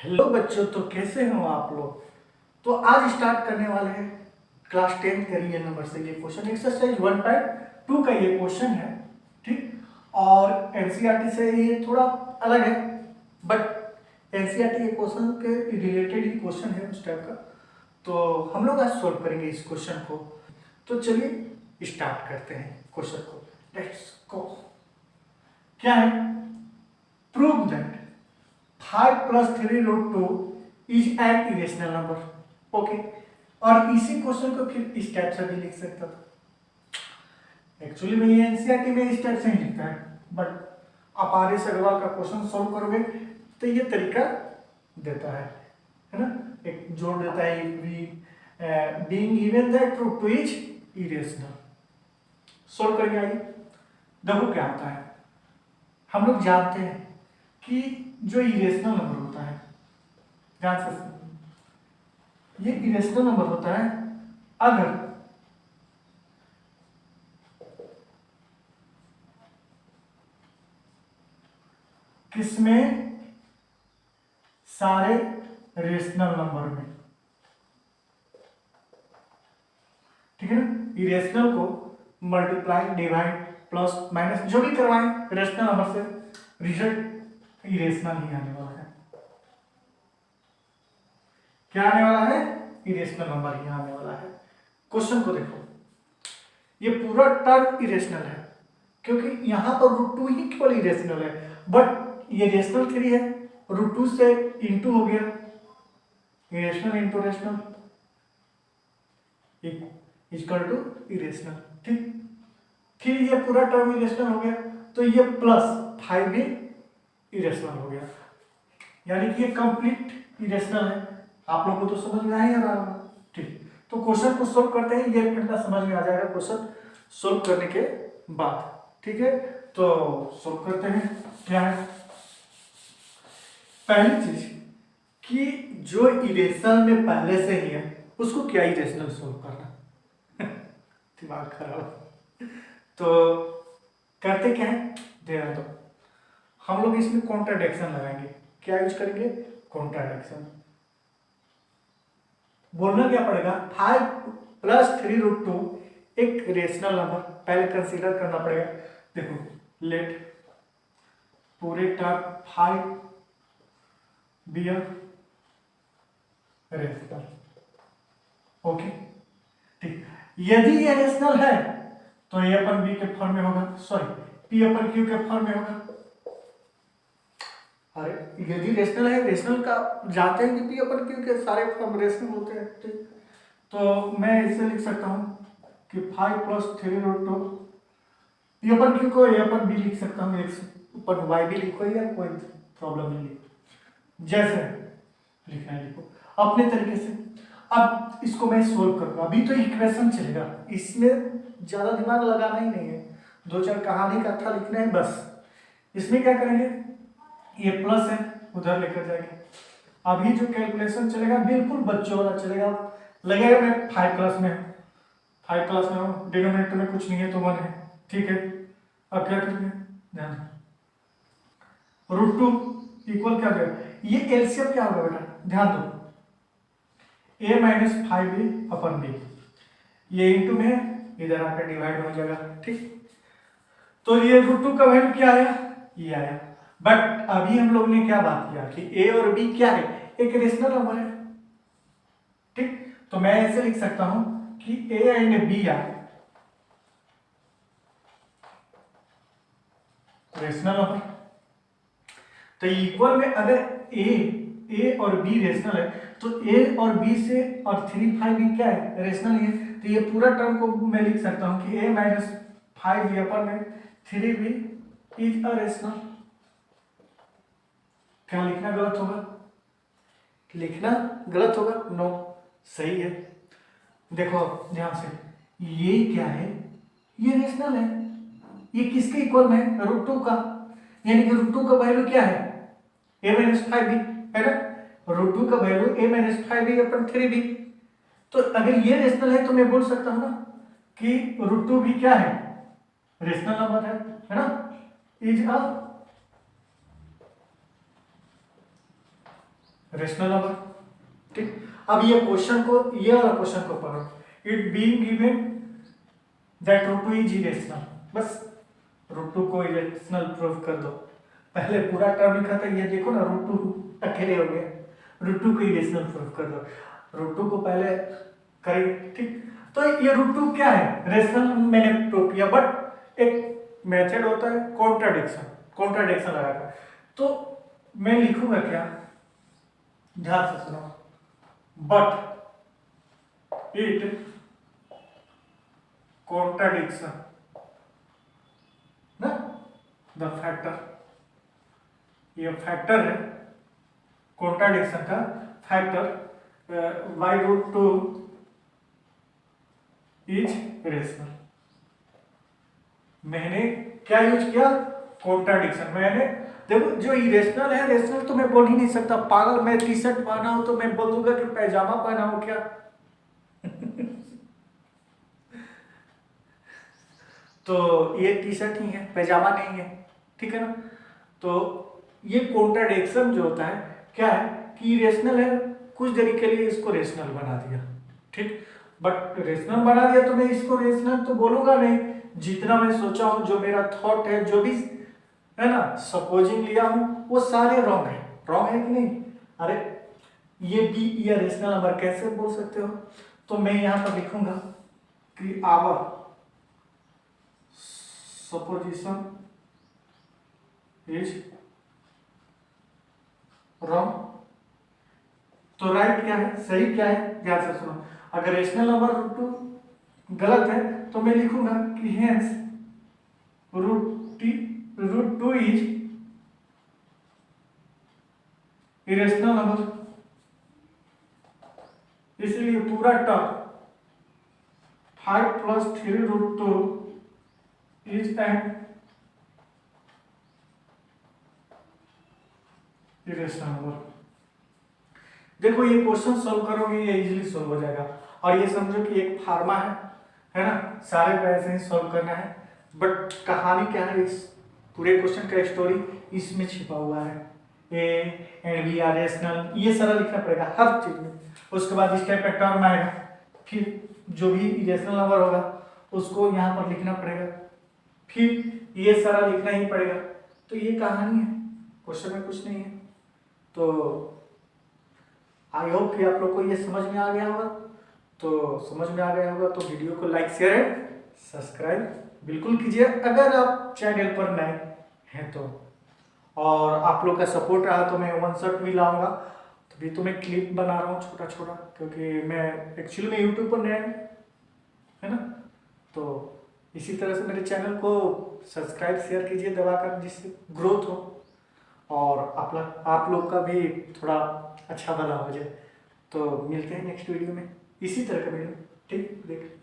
Hello बच्चों, तो कैसे हो आप लोग। तो आज स्टार्ट करने वाले हैं क्लास 10 का रियल नंबर से ये क्वेश्चन एक्सरसाइज 1.2 का ये क्वेश्चन है। ठीक, और एनसीईआरटी से ये थोड़ा अलग है, बट एनसीईआरटी के क्वेश्चन के रिलेटेड ही क्वेश्चन है उस टाइप का। तो हम लोग आज सोल्व करेंगे इस क्वेश्चन को। तो चलिए स्टार्ट करते हैं क्वेश्चन को। Let's go. क्या है? Prove that 5 + 3√2 is an irrational number. Okay, और इसी क्वेश्चन को फिर इस टाइप से भी लिख सकता था। एक्चुअली में ये एनसीईआरटी में इस टाइप से ही लिखता है, बट आप RS अग्रवाल का क्वेश्चन सॉल्व करोगे तो ये तरीका देता है ना। एक जोड़ देता है, being given that √2 is irrational. Solve करेंगे, आइए देखो क्या होता है। हम लोग जानते हैं कि जो इरेशनल नंबर होता है, ध्यान से सुनिए, ये इरेशनल नंबर होता है अगर किसमें सारे रेशनल नंबर में, ठीक है ना। इरेशनल को मल्टीप्लाई, डिवाइड, प्लस, माइनस जो भी करवाएं रेशनल नंबर से, रिजल्ट इरेशनल ही आने वाला है। क्या आने वाला है? इरेशनल नंबर ही आने वाला है। क्वेश्चन को देखो, ये पूरा टर्म इरेशनल है क्योंकि यहां पर √2 ही केवल इरेशनल है, बट ये रेशनल 3 है, √2 से इंटू हो गया, irrational into rational equal to irrational. ठीक, फिर ये पूरा टर्म इरेशनल हो गया, तो ये +5 भी इरेशनल हो गया, यानी कि ये कंप्लीट इरेशनल है। आप लोग को तो समझ में आ ही रहा होगा। ठीक, तो क्वेश्चन को सोल्व करते हैं, ये घंटा समझ में आ जाएगा क्वेश्चन सोल्व करने के बाद। ठीक है, तो सोल्व करते हैं। क्या है पहली चीज कि जो इरेशनल में पहले से ही है उसको क्या इरेशनल सोल्व करना दिमाग खराब। तो करते क्या है, ध्यान दो। हम लोग इसमें कॉन्ट्राडिक्शन लगाएंगे। क्या यूज करेंगे? कॉन्ट्राडिक्शन। बोलना क्या पड़ेगा? 5 + 3√2 एक रेशनल नंबर पहले कंसीडर करना पड़ेगा। देखो, लेट पूरे term 5 be a rational. Okay, ठीक। यदि ये रेशनल है तो A/B के फॉर्म में होगा, सॉरी P/Q के फॉर्म में होगा। अरे यदि रेशनल है, रेशनल का जानते हैं कि P/Q के सारे फॉर्म रेशनल होते हैं। ठीक, तो मैं इसे लिख सकता हूं कि 5 + 3√2 P/Q को A/B लिख सकता हूँ, एक ऊपर Y भी लिखो या कोई प्रॉब्लम नहीं, जैसे लिखना है लिखो अपने तरीके से। अब इसको मैं सोल्व करूंगा, अभी तो इक्वेशन चलेगा, इसमें ज्यादा दिमाग लगाना ही नहीं है, 2-4 कहानी का था लिखना है बस। इसमें क्या करेंगे, ये प्लस है उधर लेकर जाएंगे। अभी जो कैलकुलेशन चलेगा बिल्कुल बच्चों वाला चलेगा, लगेगा मैं 5 क्लास में हूँ, 5 क्लास में हूँ, डिनोमिनेटर में कुछ नहीं है तो 1 है। ठीक है, अब क्या करेंगे, ध्यान √2 इक्वल क्या देगा, ये एलसीएम क्या होगा बेटा, ध्यान दो, A - 5B/B, ये इंटू में इधर आकर डिवाइड हो जाएगा। ठीक, तो ये √2 का वैल्यू क्या आया, ये आया। बट अभी हम लोग ने क्या बात किया कि A और B क्या है, एक रेशनल नंबर है। ठीक, तो मैं ऐसे लिख सकता हूं कि A and B are rational number. तो इक्वल में अगर A और B रेशनल है तो A और B से और 3, 5 भी क्या है, रेशनल ही है। तो ये पूरा टर्म को मैं लिख सकता हूं कि A - 5B/में 3B is a rational. क्या लिखना गलत होगा? लिखना गलत होगा? नो, सही है। देखो ध्यान से, ये क्या है, ये रेशनल है। ये किसके इक्वल में है, √2 का, यानी कि √2 का वैल्यू क्या है, A - 5B है ना। √2 का वैल्यू A - 5B/3B। तो अगर ये रेशनल है तो मैं बोल सकता हूं ना कि √2 भी क्या है, रेशनल नंबर है ना, इज अ रेशनल नंबर। ठीक, अब ये क्वेश्चन को, ये वाला क्वेश्चन को पढ़ो। It being given that root two is irrational, बस रूट टू को इरेशनल प्रूव कर दो। पहले पूरा टर्म लिखा था, ये देखो ना रूट टू अकेले हो गया, रूट टू को इरेशनल प्रूव कर दो। रूट टू को पहले करेंगे। ठीक, तो ये रूट टू क्या है, रेशनल मैंने प्रूव किया, बट एक मेथड होता है कॉन्ट्राडिक्शन, कॉन्ट्राडिक्शन लगाकर। तो मैं लिखूंगा क्या, ध्यान से सुनो, बट इट कॉन्ट्राडिक्शन ना द फैक्टर, ये फैक्टर है कॉन्ट्राडिक्शन का factor by root two is rational. मैंने क्या यूज किया, कॉन्ट्राडिक्शन। मैंने देखो जो इरेशनल है, रेशनल तो मैं बोल ही नहीं सकता, पागल। मैं टी शर्ट पहना हूं तो मैं बोल दूंगा कि पैजामा पहना हूं क्या? तो ये टी शर्ट ही है, पैजामा नहीं है, ठीक है ना। तो ये कॉन्ट्राडिक्शन जो होता है क्या है कि रेशनल है, कुछ देरी के लिए इसको रेशनल बना दिया, ठीक, बट रेशनल बना दिया तो मैं इसको रेशनल तो बोलूंगा नहीं। जितना मैं सोचा हूं, जो मेरा थॉट है, जो भी है ना, सपोजिंग लिया हूं, वो सारे रॉन्ग है। रॉन्ग है कि नहीं? अरे ये बी या रेशनल नंबर कैसे बोल सकते हो? तो मैं यहां पर लिखूंगा कि आवर सपोजिशन इज रॉन्ग। तो राइट क्या है, सही क्या है, ध्यान से सुनो। अगर रेशनल नंबर रूट टू गलत है तो मैं लिखूंगा कि hence root two is irrational number. इसलिए पूरा term 5 + 3 root two is an irrational number. देखो ये क्वेश्चन सॉल्व करोगे, ये इजीली सॉल्व हो जाएगा। और ये समझो कि एक फार्मा है ना, सारे पे ऐसे ही सॉल्व करना है। बट कहानी क्या है, इस पूरे क्वेश्चन का स्टोरी इसमें छिपा हुआ है। A and B are rational, ये सारा लिखना पड़ेगा हर चीज में। उसके बाद इस टाइप का टर्म आएगा, फिर जो भी रेशनल नंबर होगा उसको यहाँ पर लिखना पड़ेगा, फिर ये सारा लिखना ही पड़ेगा। तो ये कहानी है, क्वेश्चन में कुछ नहीं है। तो आई होप कि आप लोग को ये समझ में आ गया होगा। तो समझ में आ गया होगा तो वीडियो को लाइक शेयर एंड सब्सक्राइब बिल्कुल कीजिए अगर आप चैनल पर नए हैं तो। और आप लोग का सपोर्ट रहा तो मैं वन शॉट भी लाऊंगा। तभी तो मैं क्लिप बना रहा हूँ छोटा छोटा, क्योंकि मैं एक्चुअली में यूट्यूब पर नया है ना। तो इसी तरह से मेरे चैनल को सब्सक्राइब शेयर कीजिए दबाकर, जिससे ग्रोथ हो और आप लोग का भी थोड़ा अच्छा भला हो जाए। तो मिलते हैं नेक्स्ट वीडियो में, इसी तरह का वीडियो, ठीक, देख।